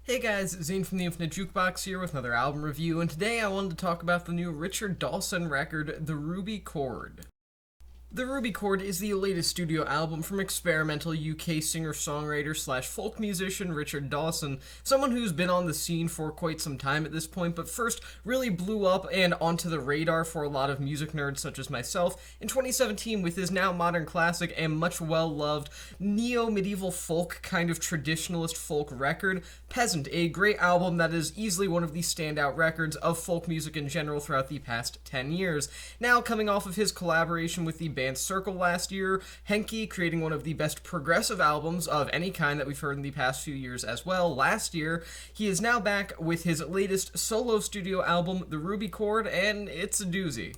Hey guys, Zane from the Infinite Jukebox here with another album review, and today I wanted to talk about the new Richard Dawson record, The Ruby Chord. The Ruby Chord is the latest studio album from experimental UK singer-songwriter slash folk musician Richard Dawson, someone who's been on the scene for quite some time at this point, but first really blew up and onto the radar for a lot of music nerds such as myself in 2017 with his now modern classic and much well-loved neo-medieval folk kind of traditionalist folk record, Peasant, a great album that is easily one of the standout records of folk music in general throughout the past 10 years. Now coming off of his collaboration with the band Circle last year, Henke creating one of the best progressive albums of any kind that we've heard in the past few years as well last year, he is now back with his latest solo studio album, The Ruby Chord, and it's a doozy.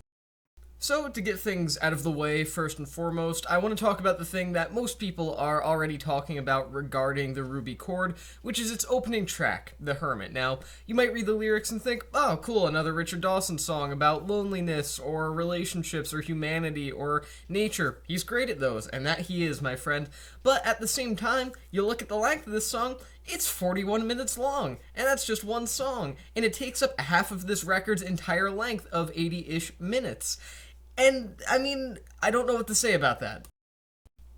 So, to get things out of the way, first and foremost, I want to talk about the thing that most people are already talking about regarding the Ruby Chord, which is its opening track, The Hermit. Now, you might read the lyrics and think, oh, cool, another Richard Dawson song about loneliness, or relationships, or humanity, or nature. He's great at those, and that he is, my friend. But at the same time, you look at the length of this song, it's 41 minutes long, and that's just one song, and it takes up half of this record's entire length of 80-ish minutes. And, I don't know what to say about that.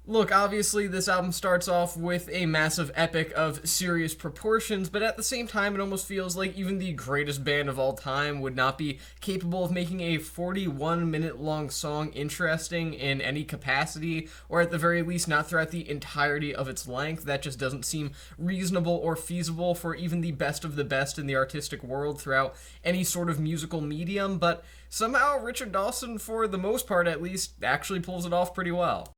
Look, obviously this album starts off with a massive epic of serious proportions, but at the same time it almost feels like even the greatest band of all time would not be capable of making a 41-minute long song interesting in any capacity, or at the very least not throughout the entirety of its length. That just doesn't seem reasonable or feasible for even the best of the best in the artistic world throughout any sort of musical medium, but somehow Richard Dawson, for the most part at least, actually pulls it off pretty well.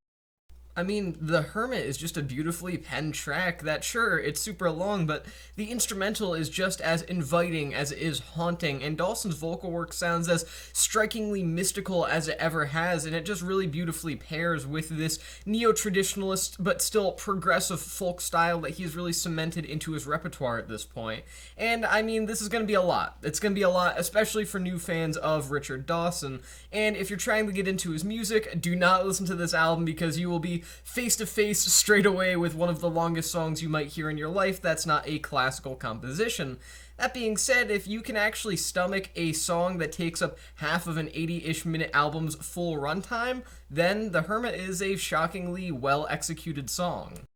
The Hermit is just a beautifully penned track that, sure, it's super long, but the instrumental is just as inviting as it is haunting, and Dawson's vocal work sounds as strikingly mystical as it ever has, and it just really beautifully pairs with this neo-traditionalist but still progressive folk style that he's really cemented into his repertoire at this point. And, this is going to be a lot. It's going to be a lot, especially for new fans of Richard Dawson, and if you're trying to get into his music, do not listen to this album because you will be face to face straight away with one of the longest songs you might hear in your life that's not a classical composition. That being said, if you can actually stomach a song that takes up half of an 80-ish minute album's full runtime, then The Hermit is a shockingly well-executed song.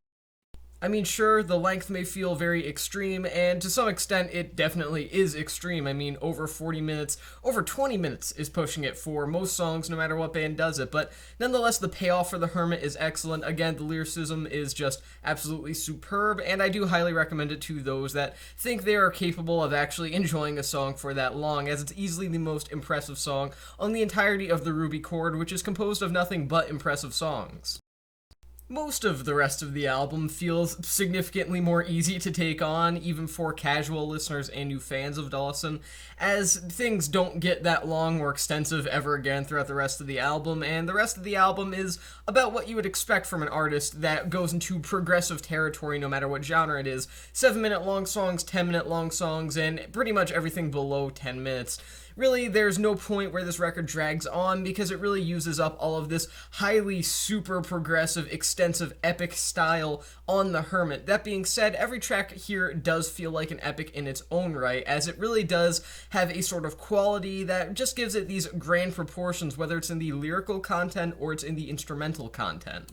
Sure, the length may feel very extreme, and to some extent it definitely is extreme. Over 40 minutes, over 20 minutes is pushing it for most songs, no matter what band does it, but nonetheless, the payoff for The Hermit is excellent. Again, the lyricism is just absolutely superb, and I do highly recommend it to those that think they are capable of actually enjoying a song for that long, as it's easily the most impressive song on the entirety of the Ruby Chord, which is composed of nothing but impressive songs. Most of the rest of the album feels significantly more easy to take on, even for casual listeners and new fans of Dawson, as things don't get that long or extensive ever again throughout the rest of the album, and the rest of the album is about what you would expect from an artist that goes into progressive territory no matter what genre it is. 7-minute long songs, 10-minute long songs, and pretty much everything below 10 minutes. Really, there's no point where this record drags on because it really uses up all of this highly super progressive, extensive, epic style on The Hermit. That being said, every track here does feel like an epic in its own right, as it really does have a sort of quality that just gives it these grand proportions, whether it's in the lyrical content or it's in the instrumental content.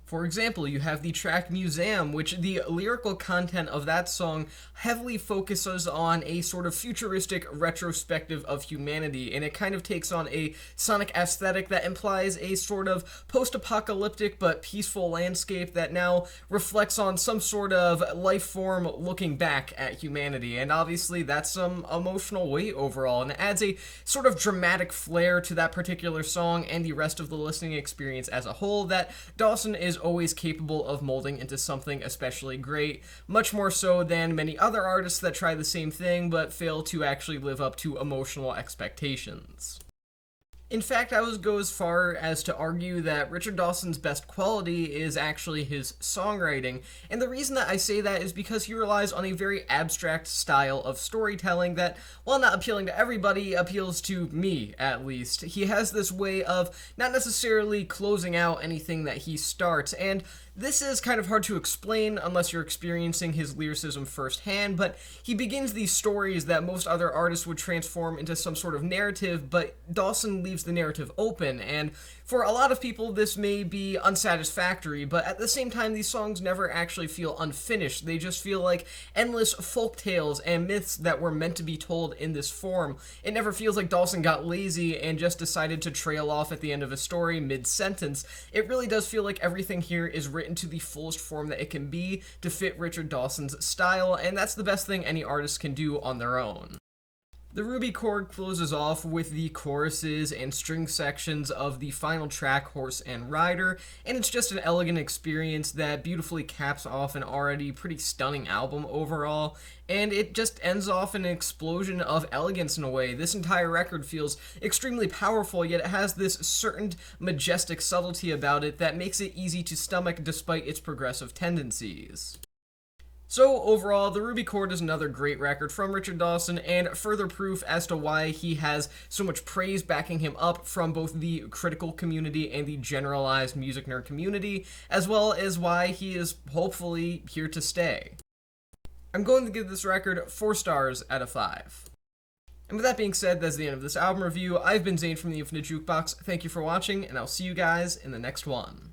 For example, you have the track Museum, which the lyrical content of that song heavily focuses on a sort of futuristic retrospective of humanity, and it kind of takes on a sonic aesthetic that implies a sort of post-apocalyptic but peaceful landscape that now reflects on some sort of life form looking back at humanity, and obviously that's some emotional weight overall, and it adds a sort of dramatic flair to that particular song and the rest of the listening experience as a whole that Dawson is always capable of molding into something especially great, much more so than many other artists that try the same thing but fail to actually live up to emotional expectations. In fact, I would go as far as to argue that Richard Dawson's best quality is actually his songwriting, and the reason that I say that is because he relies on a very abstract style of storytelling that, while not appealing to everybody, appeals to me, at least. He has this way of not necessarily closing out anything that he starts, and This is kind of hard to explain unless you're experiencing his lyricism firsthand, but he begins these stories that most other artists would transform into some sort of narrative, but Dawson leaves the narrative open, and for a lot of people this may be unsatisfactory, but at the same time these songs never actually feel unfinished. They just feel like endless folk tales and myths that were meant to be told in this form. It never feels like Dawson got lazy and just decided to trail off at the end of a story mid-sentence. It really does feel like everything here is written to the fullest form that it can be to fit Richard Dawson's style, and that's the best thing any artist can do on their own. The Ruby chord closes off with the choruses and string sections of the final track, Horse and Rider, and it's just an elegant experience that beautifully caps off an already pretty stunning album overall, and it just ends off in an explosion of elegance in a way. This entire record feels extremely powerful, yet it has this certain majestic subtlety about it that makes it easy to stomach despite its progressive tendencies. So overall, the Ruby Chord is another great record from Richard Dawson, and further proof as to why he has so much praise backing him up from both the critical community and the generalized music nerd community, as well as why he is hopefully here to stay. I'm going to give this record 4 stars out of 5. And with that being said, that's the end of this album review. I've been Zane from the Infinite Jukebox. Thank you for watching, and I'll see you guys in the next one.